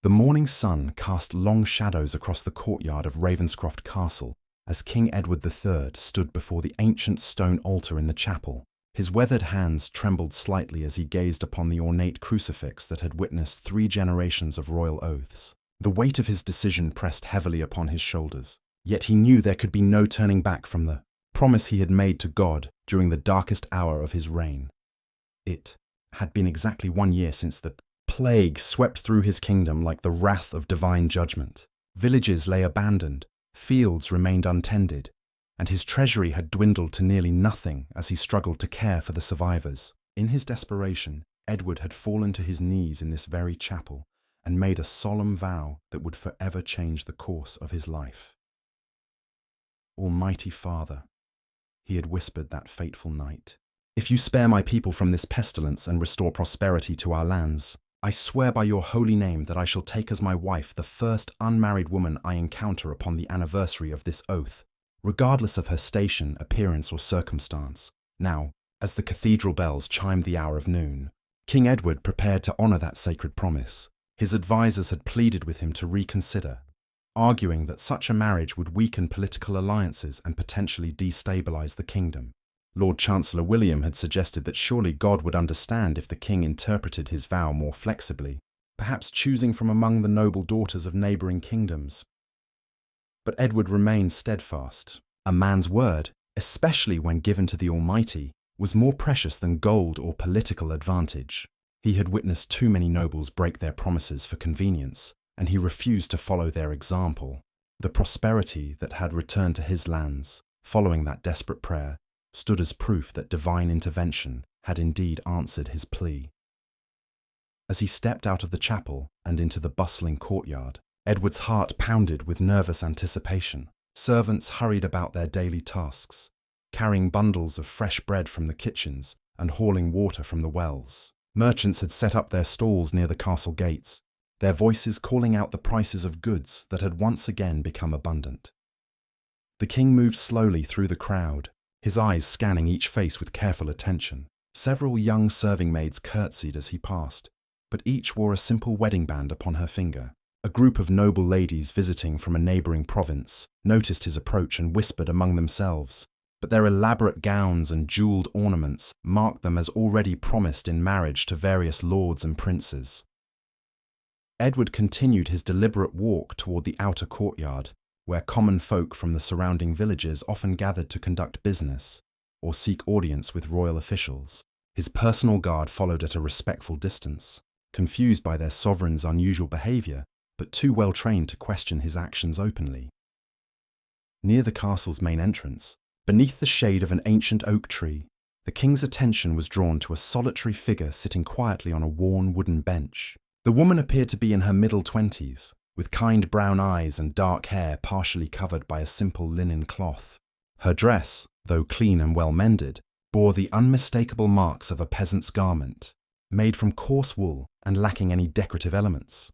The morning sun cast long shadows across the courtyard of Ravenscroft Castle as King Edward III stood before the ancient stone altar in the chapel. His weathered hands trembled slightly as he gazed upon the ornate crucifix that had witnessed 3 generations of royal oaths. The weight of his decision pressed heavily upon his shoulders, yet he knew there could be no turning back from the promise he had made to God during the darkest hour of his reign. It had been exactly 1 year since the plague swept through his kingdom like the wrath of divine judgment. Villages lay abandoned, fields remained untended, and his treasury had dwindled to nearly nothing as he struggled to care for the survivors. In his desperation, Edward had fallen to his knees in this very chapel and made a solemn vow that would forever change the course of his life. Almighty Father, he had whispered that fateful night, if you spare my people from this pestilence and restore prosperity to our lands, I swear by your holy name that I shall take as my wife the first unmarried woman I encounter upon the anniversary of this oath, regardless of her station, appearance, or circumstance. Now, as the cathedral bells chimed the hour of noon, King Edward prepared to honour that sacred promise. His advisers had pleaded with him to reconsider, arguing that such a marriage would weaken political alliances and potentially destabilise the kingdom. Lord Chancellor William had suggested that surely God would understand if the king interpreted his vow more flexibly, perhaps choosing from among the noble daughters of neighbouring kingdoms. But Edward remained steadfast. A man's word, especially when given to the Almighty, was more precious than gold or political advantage. He had witnessed too many nobles break their promises for convenience, and he refused to follow their example. The prosperity that had returned to his lands, following that desperate prayer, stood as proof that divine intervention had indeed answered his plea. As he stepped out of the chapel and into the bustling courtyard, Edward's heart pounded with nervous anticipation. Servants hurried about their daily tasks, carrying bundles of fresh bread from the kitchens and hauling water from the wells. Merchants had set up their stalls near the castle gates, their voices calling out the prices of goods that had once again become abundant. The king moved slowly through the crowd, his eyes scanning each face with careful attention. Several young serving maids curtsied as he passed, but each wore a simple wedding band upon her finger. A group of noble ladies visiting from a neighbouring province noticed his approach and whispered among themselves, but their elaborate gowns and jewelled ornaments marked them as already promised in marriage to various lords and princes. Edward continued his deliberate walk toward the outer courtyard, where common folk from the surrounding villages often gathered to conduct business or seek audience with royal officials. His personal guard followed at a respectful distance, confused by their sovereign's unusual behaviour, but too well trained to question his actions openly. Near the castle's main entrance, beneath the shade of an ancient oak tree, the king's attention was drawn to a solitary figure sitting quietly on a worn wooden bench. The woman appeared to be in her middle 20s, with kind brown eyes and dark hair partially covered by a simple linen cloth. Her dress, though clean and well mended, bore the unmistakable marks of a peasant's garment, made from coarse wool and lacking any decorative elements.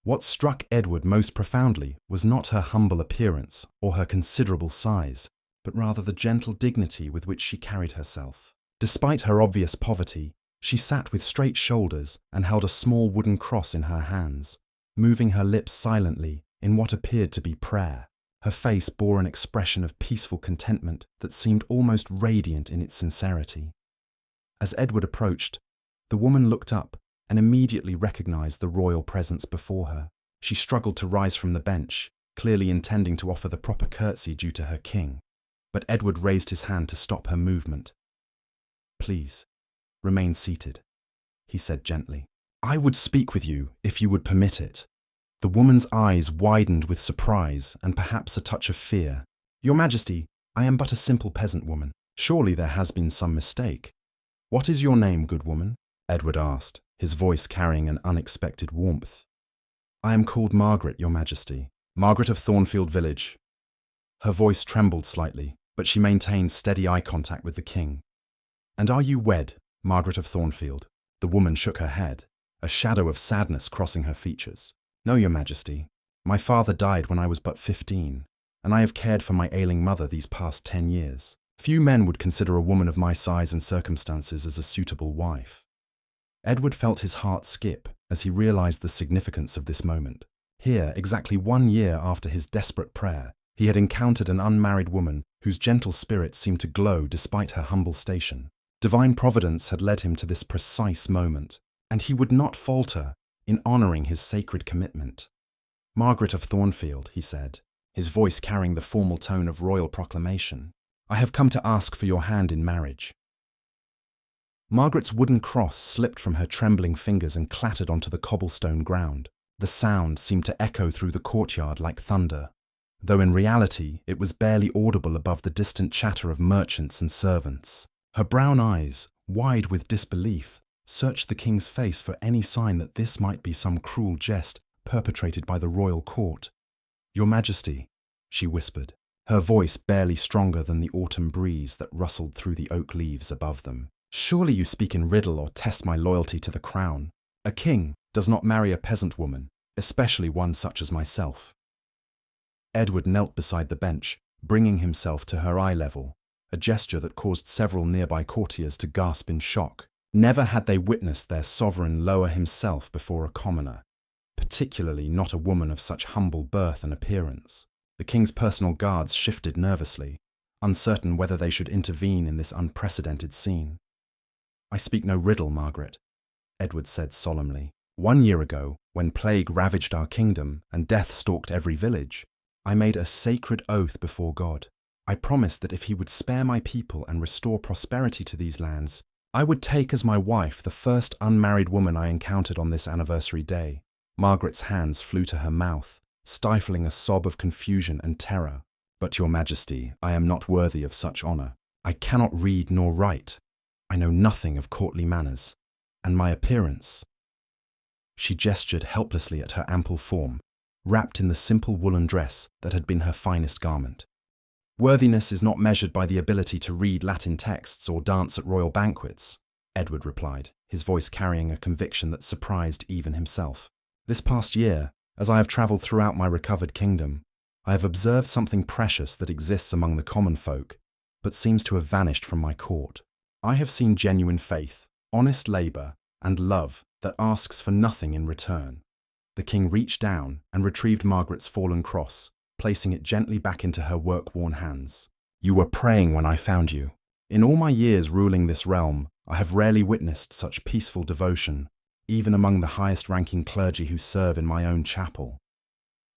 What struck Edward most profoundly was not her humble appearance or her considerable size, but rather the gentle dignity with which she carried herself. Despite her obvious poverty, she sat with straight shoulders and held a small wooden cross in her hands, moving her lips silently in what appeared to be prayer. Her face bore an expression of peaceful contentment that seemed almost radiant in its sincerity. As Edward approached, the woman looked up and immediately recognized the royal presence before her. She struggled to rise from the bench, clearly intending to offer the proper curtsy due to her king, but Edward raised his hand to stop her movement. "Please, remain seated," he said gently. "I would speak with you if you would permit it." The woman's eyes widened with surprise and perhaps a touch of fear. "Your Majesty, I am but a simple peasant woman. Surely there has been some mistake." "What is your name, good woman?" Edward asked, his voice carrying an unexpected warmth. "I am called Margaret, Your Majesty. Margaret of Thornfield village." Her voice trembled slightly, but she maintained steady eye contact with the king. "And are you wed, Margaret of Thornfield?" The woman shook her head, a shadow of sadness crossing her features. "No, Your Majesty. My father died when I was but 15, and I have cared for my ailing mother these past 10 years. Few men would consider a woman of my size and circumstances as a suitable wife." Edward felt his heart skip, as he realized the significance of this moment. Here, exactly 1 year after his desperate prayer, he had encountered an unmarried woman whose gentle spirit seemed to glow despite her humble station. Divine providence had led him to this precise moment, and he would not falter in honoring his sacred commitment. "Margaret of Thornfield," he said, his voice carrying the formal tone of royal proclamation, "I have come to ask for your hand in marriage." Margaret's wooden cross slipped from her trembling fingers and clattered onto the cobblestone ground. The sound seemed to echo through the courtyard like thunder, though in reality it was barely audible above the distant chatter of merchants and servants. Her brown eyes, wide with disbelief, searched the king's face for any sign that this might be some cruel jest perpetrated by the royal court. "Your Majesty," she whispered, her voice barely stronger than the autumn breeze that rustled through the oak leaves above them. "Surely you speak in riddle or test my loyalty to the crown. A king does not marry a peasant woman, especially one such as myself." Edward knelt beside the bench, bringing himself to her eye level, a gesture that caused several nearby courtiers to gasp in shock. Never had they witnessed their sovereign lower himself before a commoner, particularly not a woman of such humble birth and appearance. The king's personal guards shifted nervously, uncertain whether they should intervene in this unprecedented scene. "I speak no riddle, Margaret," Edward said solemnly. "1 year ago, when plague ravaged our kingdom and death stalked every village, I made a sacred oath before God. I promised that if he would spare my people and restore prosperity to these lands, I would take as my wife the first unmarried woman I encountered on this anniversary day." Margaret's hands flew to her mouth, stifling a sob of confusion and terror. "But your Majesty, I am not worthy of such honor. I cannot read nor write. I know nothing of courtly manners, and my appearance—" She gestured helplessly at her ample form, wrapped in the simple woolen dress that had been her finest garment. "Worthiness is not measured by the ability to read Latin texts or dance at royal banquets," Edward replied, his voice carrying a conviction that surprised even himself. "This past year, as I have traveled throughout my recovered kingdom, I have observed something precious that exists among the common folk, but seems to have vanished from my court. I have seen genuine faith, honest labor, and love that asks for nothing in return." The king reached down and retrieved Margaret's fallen cross, placing it gently back into her work-worn hands. "You were praying when I found you. In all my years ruling this realm, I have rarely witnessed such peaceful devotion, even among the highest-ranking clergy who serve in my own chapel."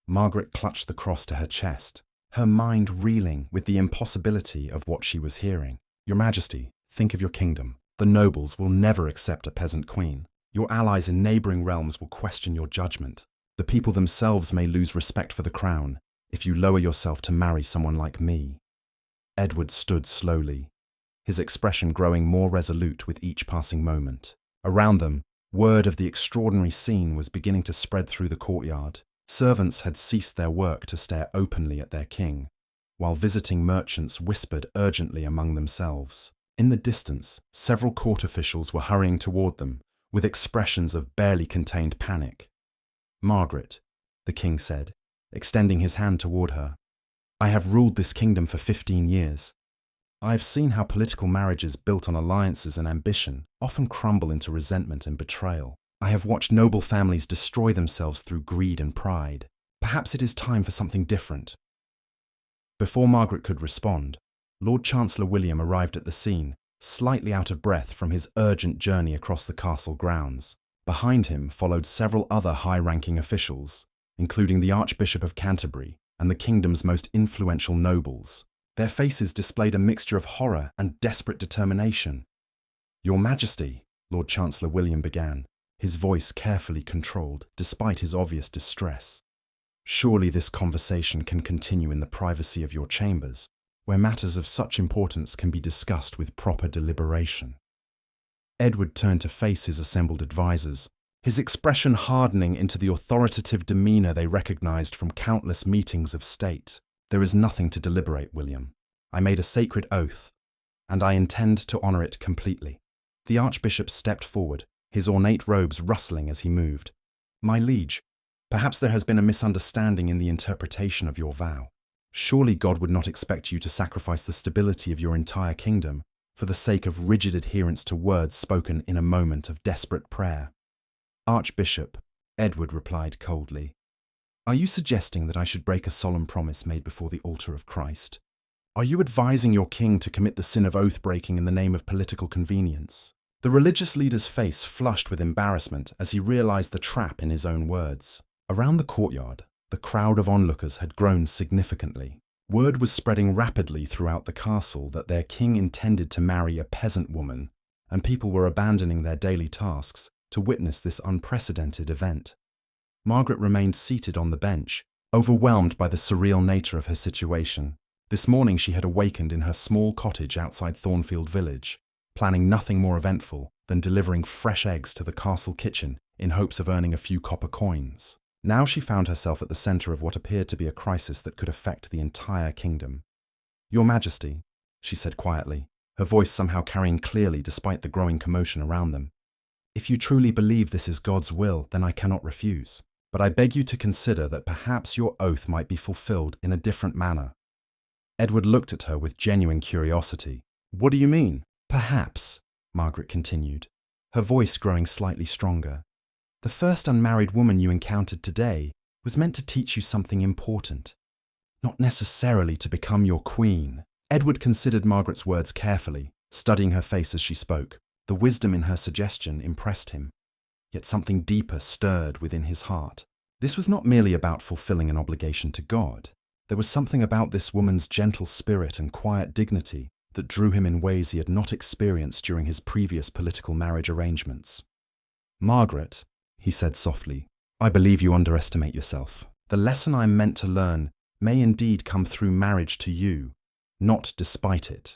Margaret clutched the cross to her chest, her mind reeling with the impossibility of what she was hearing. "Your Majesty, think of your kingdom. The nobles will never accept a peasant queen. Your allies in neighboring realms will question your judgment. The people themselves may lose respect for the crown if you lower yourself to marry someone like me." Edward stood slowly, his expression growing more resolute with each passing moment. Around them, word of the extraordinary scene was beginning to spread through the courtyard. Servants had ceased their work to stare openly at their king, while visiting merchants whispered urgently among themselves. In the distance, several court officials were hurrying toward them, with expressions of barely contained panic. "Margaret," the king said, extending his hand toward her, "I have ruled this kingdom for 15 years. I have seen how political marriages built on alliances and ambition often crumble into resentment and betrayal. I have watched noble families destroy themselves through greed and pride. Perhaps it is time for something different." Before Margaret could respond, Lord Chancellor William arrived at the scene, slightly out of breath from his urgent journey across the castle grounds. Behind him followed several other high-ranking officials, including the Archbishop of Canterbury and the kingdom's most influential nobles. Their faces displayed a mixture of horror and desperate determination. "Your Majesty," Lord Chancellor William began, his voice carefully controlled despite his obvious distress. "Surely this conversation can continue in the privacy of your chambers, where matters of such importance can be discussed with proper deliberation." Edward turned to face his assembled advisors, his expression hardening into the authoritative demeanor they recognized from countless meetings of state. "There is nothing to deliberate, William. I made a sacred oath, and I intend to honor it completely." The Archbishop stepped forward, his ornate robes rustling as he moved. "My liege, perhaps there has been a misunderstanding in the interpretation of your vow. Surely God would not expect you to sacrifice the stability of your entire kingdom for the sake of rigid adherence to words spoken in a moment of desperate prayer." Archbishop, Edward replied coldly. Are you suggesting that I should break a solemn promise made before the altar of Christ? Are you advising your king to commit the sin of oath-breaking in the name of political convenience? The religious leader's face flushed with embarrassment as he realized the trap in his own words. Around the courtyard, the crowd of onlookers had grown significantly. Word was spreading rapidly throughout the castle that their king intended to marry a peasant woman, and people were abandoning their daily tasks to witness this unprecedented event. Margaret remained seated on the bench, overwhelmed by the surreal nature of her situation. This morning she had awakened in her small cottage outside Thornfield village, planning nothing more eventful than delivering fresh eggs to the castle kitchen in hopes of earning a few copper coins. Now she found herself at the centre of what appeared to be a crisis that could affect the entire kingdom. Your Majesty, she said quietly, her voice somehow carrying clearly despite the growing commotion around them. If you truly believe this is God's will, then I cannot refuse. But I beg you to consider that perhaps your oath might be fulfilled in a different manner. Edward looked at her with genuine curiosity. What do you mean? Perhaps, Margaret continued, her voice growing slightly stronger. The first unmarried woman you encountered today was meant to teach you something important, not necessarily to become your queen. Edward considered Margaret's words carefully, studying her face as she spoke. The wisdom in her suggestion impressed him, yet something deeper stirred within his heart. This was not merely about fulfilling an obligation to God. There was something about this woman's gentle spirit and quiet dignity that drew him in ways he had not experienced during his previous political marriage arrangements. Margaret, he said softly, I believe you underestimate yourself. The lesson I am meant to learn may indeed come through marriage to you, not despite it.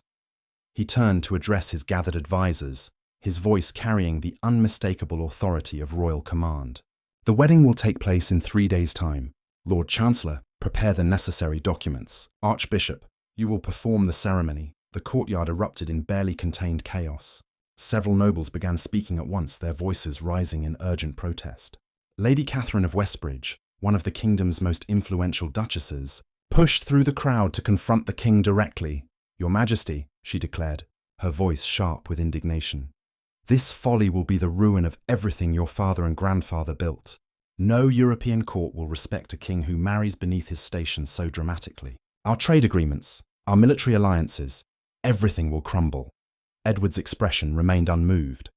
He turned to address his gathered advisors, his voice carrying the unmistakable authority of royal command. The wedding will take place in 3 days' time. Lord Chancellor, prepare the necessary documents. Archbishop, you will perform the ceremony. The courtyard erupted in barely contained chaos. Several nobles began speaking at once, their voices rising in urgent protest. Lady Catherine of Westbridge, one of the kingdom's most influential duchesses, pushed through the crowd to confront the king directly. Your Majesty, she declared, her voice sharp with indignation. This folly will be the ruin of everything your father and grandfather built. No European court will respect a king who marries beneath his station so dramatically. Our trade agreements, our military alliances, everything will crumble. Edward's expression remained unmoved.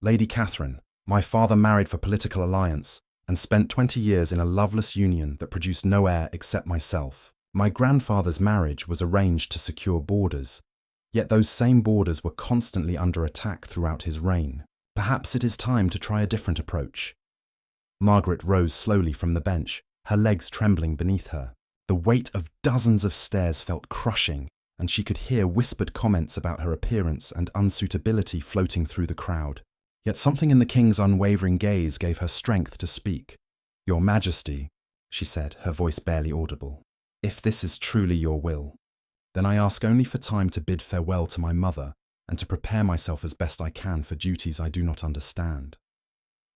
Lady Catherine, my father married for political alliance and spent 20 years in a loveless union that produced no heir except myself. My grandfather's marriage was arranged to secure borders, yet those same borders were constantly under attack throughout his reign. Perhaps it is time to try a different approach. Margaret rose slowly from the bench, her legs trembling beneath her. The weight of dozens of stairs felt crushing, and she could hear whispered comments about her appearance and unsuitability floating through the crowd. Yet something in the king's unwavering gaze gave her strength to speak. Your Majesty, she said, her voice barely audible, if this is truly your will, then I ask only for time to bid farewell to my mother and to prepare myself as best I can for duties I do not understand.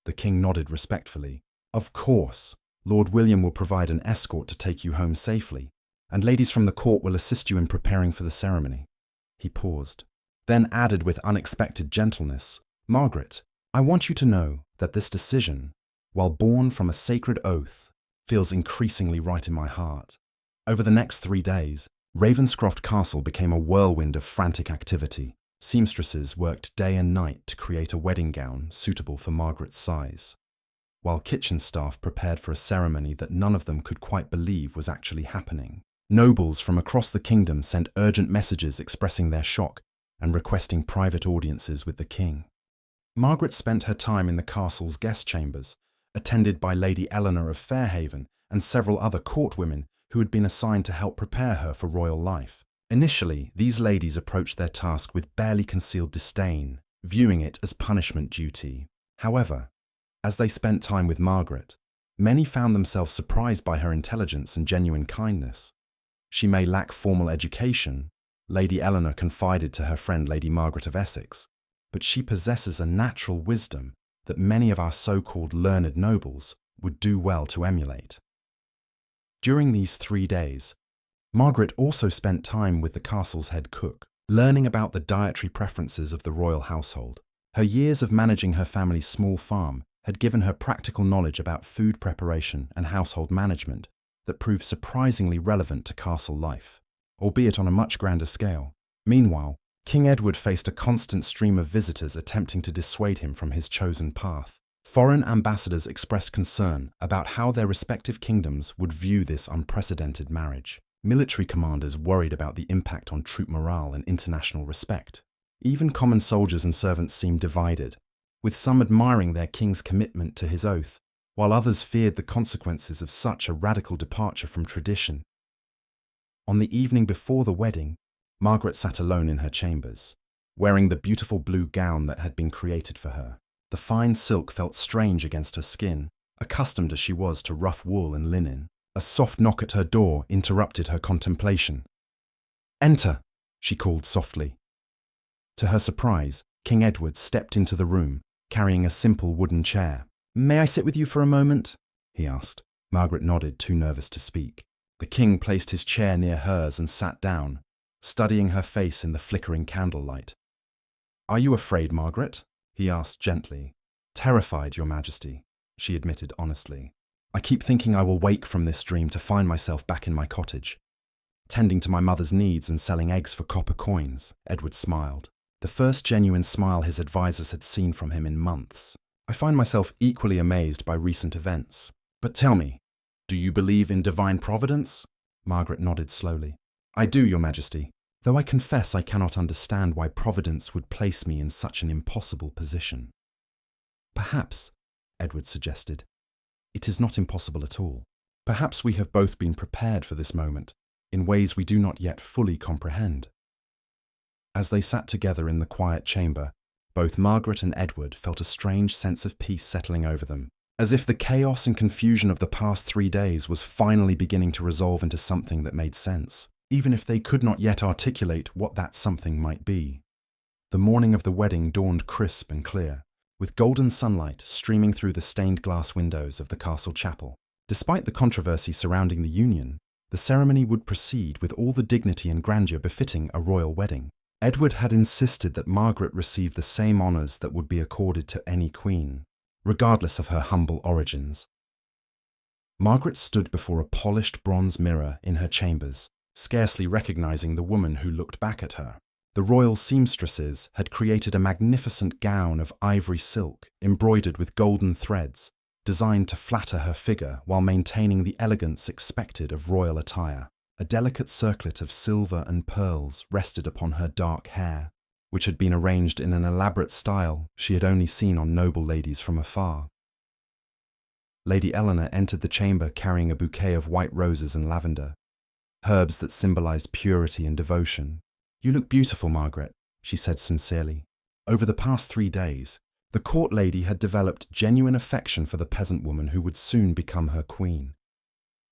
The king nodded respectfully. Of course, Lord William will provide an escort to take you home safely, and ladies from the court will assist you in preparing for the ceremony. He paused, then added with unexpected gentleness, Margaret, I want you to know that this decision, while born from a sacred oath, feels increasingly right in my heart. Over the next 3 days, Ravenscroft Castle became a whirlwind of frantic activity. Seamstresses worked day and night to create a wedding gown suitable for Margaret's size, while kitchen staff prepared for a ceremony that none of them could quite believe was actually happening. Nobles from across the kingdom sent urgent messages expressing their shock and requesting private audiences with the king. Margaret spent her time in the castle's guest chambers, attended by Lady Eleanor of Fairhaven and several other court women who had been assigned to help prepare her for royal life. Initially, these ladies approached their task with barely concealed disdain, viewing it as punishment duty. However, as they spent time with Margaret, many found themselves surprised by her intelligence and genuine kindness. She may lack formal education, Lady Eleanor confided to her friend Lady Margaret of Essex, but she possesses a natural wisdom that many of our so-called learned nobles would do well to emulate. During these 3 days, Margaret also spent time with the castle's head cook, learning about the dietary preferences of the royal household. Her years of managing her family's small farm had given her practical knowledge about food preparation and household management that proved surprisingly relevant to castle life, albeit on a much grander scale. Meanwhile, King Edward faced a constant stream of visitors attempting to dissuade him from his chosen path. Foreign ambassadors expressed concern about how their respective kingdoms would view this unprecedented marriage. Military commanders worried about the impact on troop morale and international respect. Even common soldiers and servants seemed divided, with some admiring their king's commitment to his oath, while others feared the consequences of such a radical departure from tradition. On the evening before the wedding, Margaret sat alone in her chambers, wearing the beautiful blue gown that had been created for her. The fine silk felt strange against her skin, accustomed as she was to rough wool and linen. A soft knock at her door interrupted her contemplation. "Enter," she called softly. To her surprise, King Edward stepped into the room, carrying a simple wooden chair. "May I sit with you for a moment?" he asked. Margaret nodded, too nervous to speak. The king placed his chair near hers and sat down, studying her face in the flickering candlelight. "Are you afraid, Margaret?" he asked gently. "Terrified, Your Majesty," she admitted honestly. "I keep thinking I will wake from this dream to find myself back in my cottage, tending to my mother's needs and selling eggs for copper coins." Edward smiled, the first genuine smile his advisors had seen from him in months. "I find myself equally amazed by recent events. But tell me, do you believe in divine providence?" Margaret nodded slowly. "I do, Your Majesty, though I confess I cannot understand why Providence would place me in such an impossible position." "Perhaps," Edward suggested, "it is not impossible at all. Perhaps we have both been prepared for this moment in ways we do not yet fully comprehend." As they sat together in the quiet chamber, both Margaret and Edward felt a strange sense of peace settling over them, as if the chaos and confusion of the past 3 days was finally beginning to resolve into something that made sense, even if they could not yet articulate what that something might be. The morning of the wedding dawned crisp and clear, with golden sunlight streaming through the stained glass windows of the castle chapel. Despite the controversy surrounding the union, the ceremony would proceed with all the dignity and grandeur befitting a royal wedding. Edward had insisted that Margaret receive the same honours that would be accorded to any queen, regardless of her humble origins. Margaret stood before a polished bronze mirror in her chambers, scarcely recognising the woman who looked back at her. The royal seamstresses had created a magnificent gown of ivory silk embroidered with golden threads, designed to flatter her figure while maintaining the elegance expected of royal attire. A delicate circlet of silver and pearls rested upon her dark hair, which had been arranged in an elaborate style she had only seen on noble ladies from afar. Lady Eleanor entered the chamber carrying a bouquet of white roses and lavender, herbs that symbolized purity and devotion. "You look beautiful, Margaret," she said sincerely. Over the past 3 days, the court lady had developed genuine affection for the peasant woman who would soon become her queen.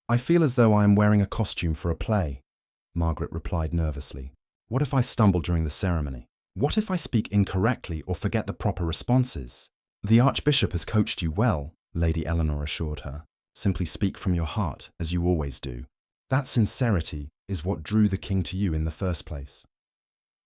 "I feel as though I am wearing a costume for a play," Margaret replied nervously. "What if I stumble during the ceremony? What if I speak incorrectly or forget the proper responses?" "The Archbishop has coached you well," Lady Eleanor assured her. "Simply speak from your heart, as you always do. That sincerity is what drew the king to you in the first place."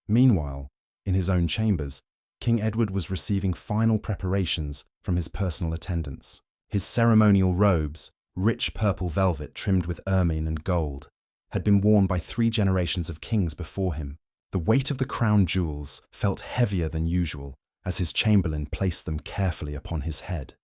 Meanwhile, in his own chambers, King Edward was receiving final preparations from his personal attendants. His ceremonial robes, rich purple velvet trimmed with ermine and gold, had been worn by 3 generations of kings before him. The weight of the crown jewels felt heavier than usual as his chamberlain placed them carefully upon his head.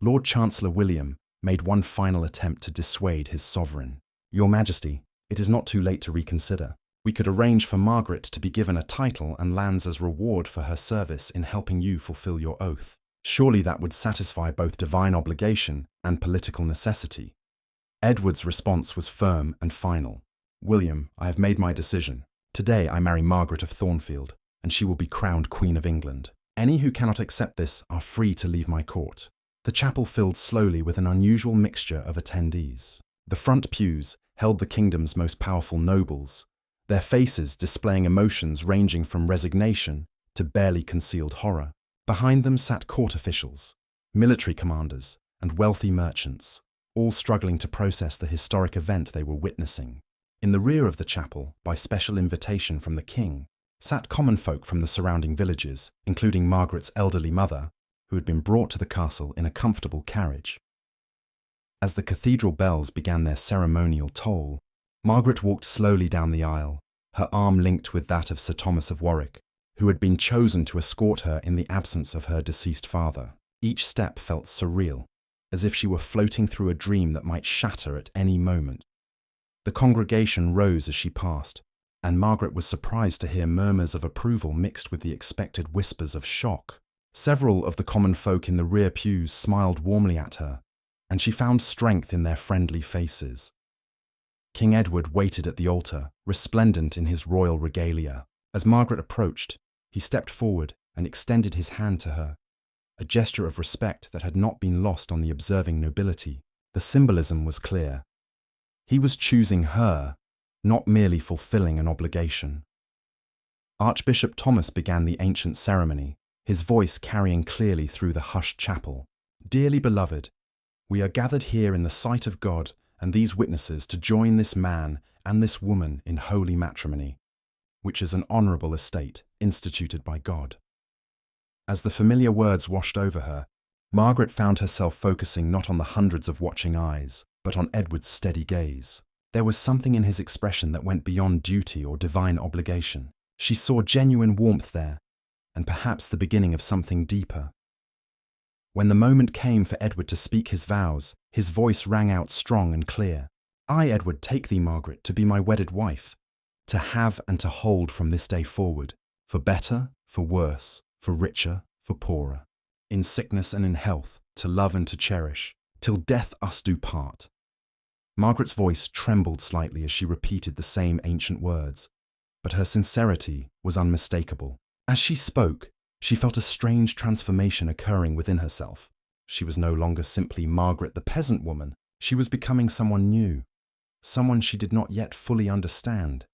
Lord Chancellor William made one final attempt to dissuade his sovereign. "Your Majesty, it is not too late to reconsider. We could arrange for Margaret to be given a title and lands as reward for her service in helping you fulfill your oath. Surely that would satisfy both divine obligation and political necessity." Edward's response was firm and final. "William, I have made my decision. Today I marry Margaret of Thornfield, and she will be crowned Queen of England. Any who cannot accept this are free to leave my court." The chapel filled slowly with an unusual mixture of attendees. The front pews held the kingdom's most powerful nobles, their faces displaying emotions ranging from resignation to barely concealed horror. Behind them sat court officials, military commanders, and wealthy merchants, all struggling to process the historic event they were witnessing. In the rear of the chapel, by special invitation from the king, sat common folk from the surrounding villages, including Margaret's elderly mother, who had been brought to the castle in a comfortable carriage. As the cathedral bells began their ceremonial toll, Margaret walked slowly down the aisle, her arm linked with that of Sir Thomas of Warwick, who had been chosen to escort her in the absence of her deceased father. Each step felt surreal, as if she were floating through a dream that might shatter at any moment. The congregation rose as she passed, and Margaret was surprised to hear murmurs of approval mixed with the expected whispers of shock. Several of the common folk in the rear pews smiled warmly at her, and she found strength in their friendly faces. King Edward waited at the altar, resplendent in his royal regalia. As Margaret approached, he stepped forward and extended his hand to her, a gesture of respect that had not been lost on the observing nobility. The symbolism was clear. He was choosing her, not merely fulfilling an obligation. Archbishop Thomas began the ancient ceremony, his voice carrying clearly through the hushed chapel. "Dearly beloved, we are gathered here in the sight of God and these witnesses to join this man and this woman in holy matrimony, which is an honourable estate instituted by God." As the familiar words washed over her, Margaret found herself focusing not on the hundreds of watching eyes, but on Edward's steady gaze. There was something in his expression that went beyond duty or divine obligation. She saw genuine warmth there, and perhaps the beginning of something deeper. When the moment came for Edward to speak his vows, his voice rang out strong and clear. "I, Edward, take thee, Margaret, to be my wedded wife, to have and to hold from this day forward, for better, for worse, for richer, for poorer, in sickness and in health, to love and to cherish, till death us do part." Margaret's voice trembled slightly as she repeated the same ancient words, but her sincerity was unmistakable. As she spoke, she felt a strange transformation occurring within herself. She was no longer simply Margaret the peasant woman. She was becoming someone new, someone she did not yet fully understand.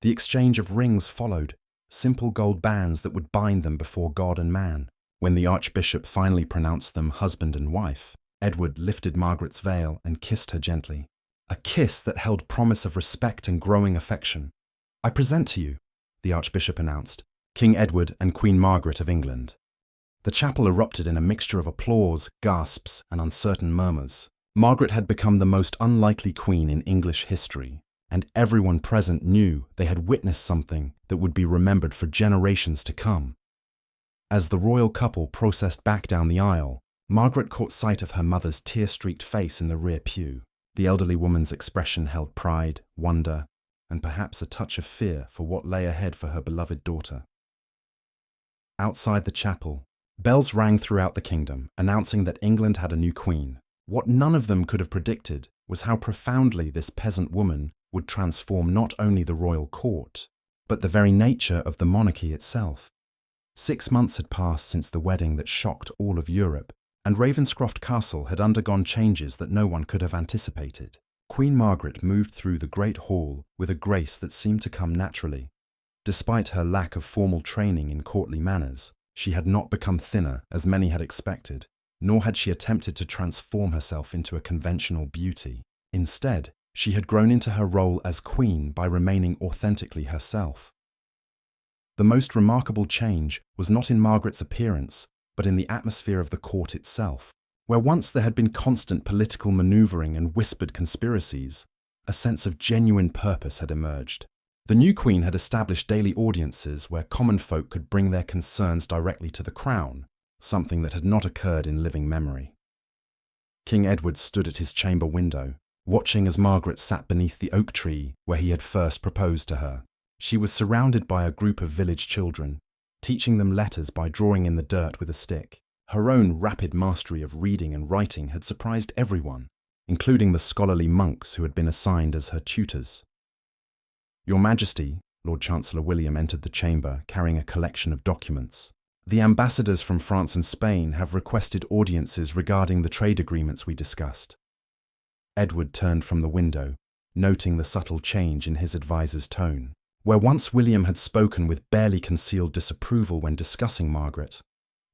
The exchange of rings followed, simple gold bands that would bind them before God and man. When the Archbishop finally pronounced them husband and wife, Edward lifted Margaret's veil and kissed her gently, a kiss that held promise of respect and growing affection. "I present to you," the Archbishop announced, "King Edward and Queen Margaret of England." The chapel erupted in a mixture of applause, gasps, and uncertain murmurs. Margaret had become the most unlikely queen in English history, and everyone present knew they had witnessed something that would be remembered for generations to come. As the royal couple processed back down the aisle, Margaret caught sight of her mother's tear-streaked face in the rear pew. The elderly woman's expression held pride, wonder, and perhaps a touch of fear for what lay ahead for her beloved daughter. Outside the chapel, bells rang throughout the kingdom, announcing that England had a new queen. What none of them could have predicted was how profoundly this peasant woman would transform not only the royal court, but the very nature of the monarchy itself. 6 months had passed since the wedding that shocked all of Europe, and Ravenscroft Castle had undergone changes that no one could have anticipated. Queen Margaret moved through the great hall with a grace that seemed to come naturally. Despite her lack of formal training in courtly manners, she had not become thinner as many had expected, nor had she attempted to transform herself into a conventional beauty. Instead, she had grown into her role as queen by remaining authentically herself. The most remarkable change was not in Margaret's appearance, but in the atmosphere of the court itself. Where once there had been constant political maneuvering and whispered conspiracies, a sense of genuine purpose had emerged. The new queen had established daily audiences where common folk could bring their concerns directly to the crown, something that had not occurred in living memory. King Edward stood at his chamber window, watching as Margaret sat beneath the oak tree where he had first proposed to her. She was surrounded by a group of village children, teaching them letters by drawing in the dirt with a stick. Her own rapid mastery of reading and writing had surprised everyone, including the scholarly monks who had been assigned as her tutors. "Your Majesty," Lord Chancellor William entered the chamber carrying a collection of documents. "The ambassadors from France and Spain have requested audiences regarding the trade agreements we discussed." Edward turned from the window, noting the subtle change in his advisor's tone. Where once William had spoken with barely concealed disapproval when discussing Margaret,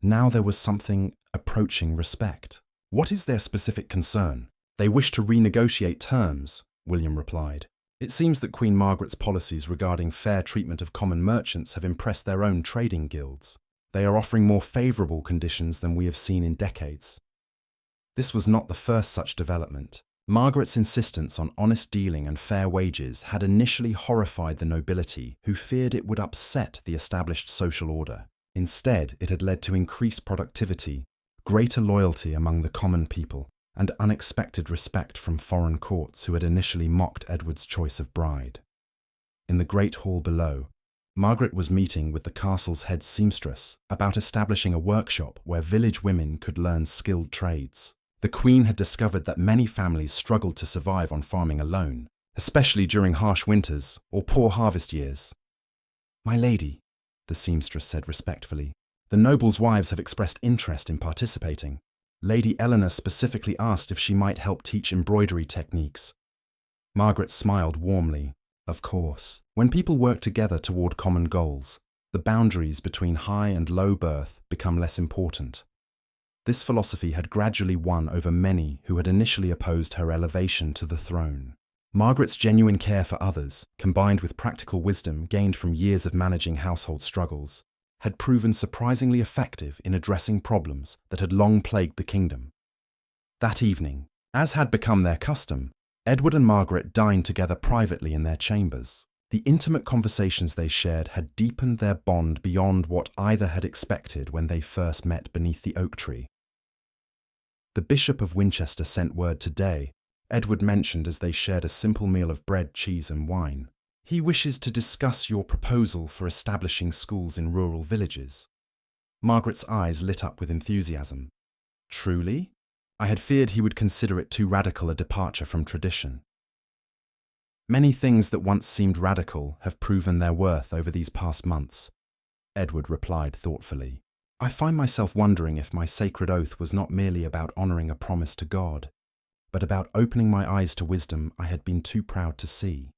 now there was something approaching respect. "What is their specific concern?" "They wish to renegotiate terms," William replied. "It seems that Queen Margaret's policies regarding fair treatment of common merchants have impressed their own trading guilds. They are offering more favorable conditions than we have seen in decades. This was not the first such development. Margaret's insistence on honest dealing and fair wages had initially horrified the nobility, who feared it would upset the established social order. Instead, it had led to increased productivity, greater loyalty among the common people, and unexpected respect from foreign courts who had initially mocked Edward's choice of bride. In the great hall below, Margaret was meeting with the castle's head seamstress about establishing a workshop where village women could learn skilled trades. The Queen had discovered that many families struggled to survive on farming alone, especially during harsh winters or poor harvest years. "My lady," the seamstress said respectfully, "the nobles' wives have expressed interest in participating. Lady Eleanor specifically asked if she might help teach embroidery techniques." Margaret smiled warmly. Of course, when people work together toward common goals, the boundaries between high and low birth become less important. This philosophy had gradually won over many who had initially opposed her elevation to the throne. Margaret's genuine care for others, combined with practical wisdom gained from years of managing household struggles, had proven surprisingly effective in addressing problems that had long plagued the kingdom. That evening, as had become their custom, Edward and Margaret dined together privately in their chambers. The intimate conversations they shared had deepened their bond beyond what either had expected when they first met beneath the oak tree. "The Bishop of Winchester sent word today," Edward mentioned as they shared a simple meal of bread, cheese and wine. "He wishes to discuss your proposal for establishing schools in rural villages." Margaret's eyes lit up with enthusiasm. "Truly? I had feared he would consider it too radical a departure from tradition." "Many things that once seemed radical have proven their worth over these past months," Edward replied thoughtfully. "I find myself wondering if my sacred oath was not merely about honoring a promise to God, but about opening my eyes to wisdom I had been too proud to see."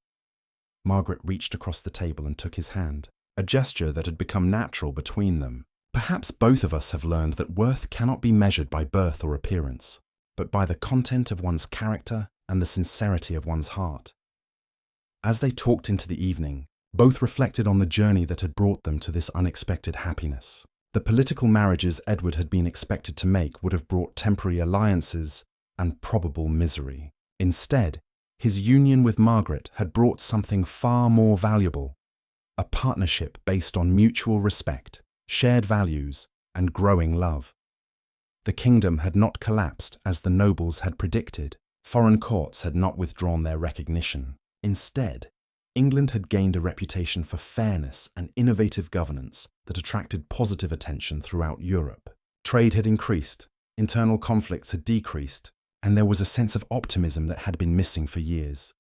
Margaret reached across the table and took his hand, a gesture that had become natural between them. "Perhaps both of us have learned that worth cannot be measured by birth or appearance, but by the content of one's character and the sincerity of one's heart." As they talked into the evening, both reflected on the journey that had brought them to this unexpected happiness. The political marriages Edward had been expected to make would have brought temporary alliances and probable misery. Instead, his union with Margaret had brought something far more valuable: a partnership based on mutual respect, shared values, and growing love. The kingdom had not collapsed as the nobles had predicted. Foreign courts had not withdrawn their recognition. Instead, England had gained a reputation for fairness and innovative governance that attracted positive attention throughout Europe. Trade had increased, internal conflicts had decreased, and there was a sense of optimism that had been missing for years.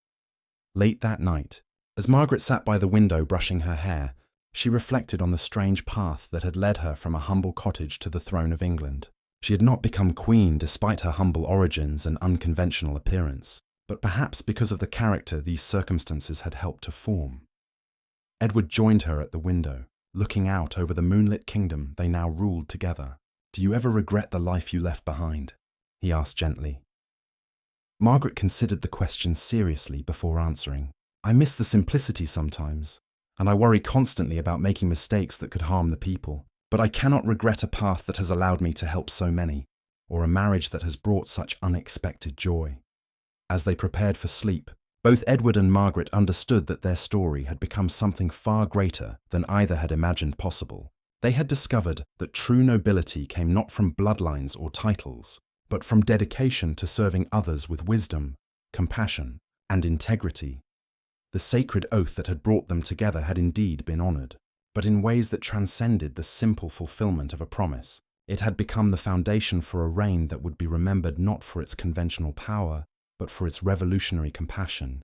Late that night, as Margaret sat by the window brushing her hair, she reflected on the strange path that had led her from a humble cottage to the throne of England. She had not become queen despite her humble origins and unconventional appearance, but perhaps because of the character these circumstances had helped to form. Edward joined her at the window, looking out over the moonlit kingdom they now ruled together. "Do you ever regret the life you left behind?" he asked gently. Margaret considered the question seriously before answering. "I miss the simplicity sometimes, and I worry constantly about making mistakes that could harm the people. But I cannot regret a path that has allowed me to help so many, or a marriage that has brought such unexpected joy." As they prepared for sleep, both Edward and Margaret understood that their story had become something far greater than either had imagined possible. They had discovered that true nobility came not from bloodlines or titles, but from dedication to serving others with wisdom, compassion, and integrity. The sacred oath that had brought them together had indeed been honored, but in ways that transcended the simple fulfillment of a promise. It had become the foundation for a reign that would be remembered not for its conventional power, but for its revolutionary compassion